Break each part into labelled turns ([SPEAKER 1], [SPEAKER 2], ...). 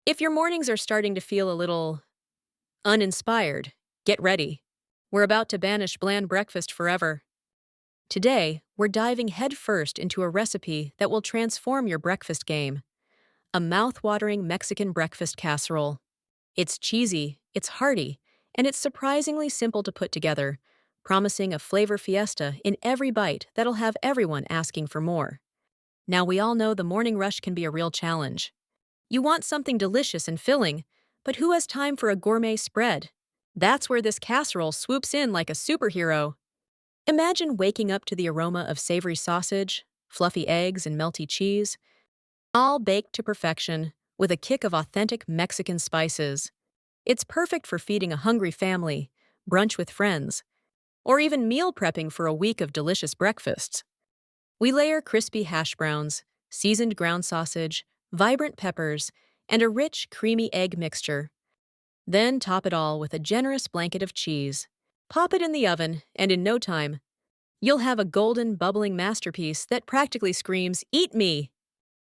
[SPEAKER 1] If your mornings are starting to feel a little uninspired, get ready. We're about to banish bland breakfast forever. Today, we're diving headfirst into a recipe that will transform your breakfast game: a mouth-watering Mexican breakfast casserole. It's cheesy, it's hearty, and it's surprisingly simple to put together, promising a flavor fiesta in every bite that'll have everyone asking for more. Now, we all know the morning rush can be a real challenge. You want something delicious and filling, but who has time for a gourmet spread? That's where this casserole swoops in like a superhero. Imagine waking up to the aroma of savory sausage, fluffy eggs, and melty cheese, all baked to perfection with a kick of authentic Mexican spices. It's perfect for feeding a hungry family, brunch with friends, or even meal prepping for a week of delicious breakfasts. We layer crispy hash browns, seasoned ground sausage, vibrant peppers, and a rich, creamy egg mixture. Then top it all with a generous blanket of cheese. Pop it in the oven, and in no time, you'll have a golden, bubbling masterpiece that practically screams, "Eat me!"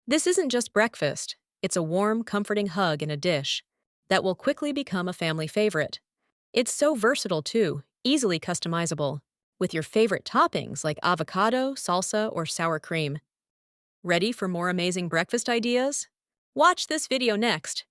[SPEAKER 1] This isn't just breakfast. It's a warm, comforting hug in a dish that will quickly become a family favorite. It's so versatile, too, easily customizable, with your favorite toppings like avocado, salsa, or sour cream. Ready for more amazing breakfast ideas? Watch this video next.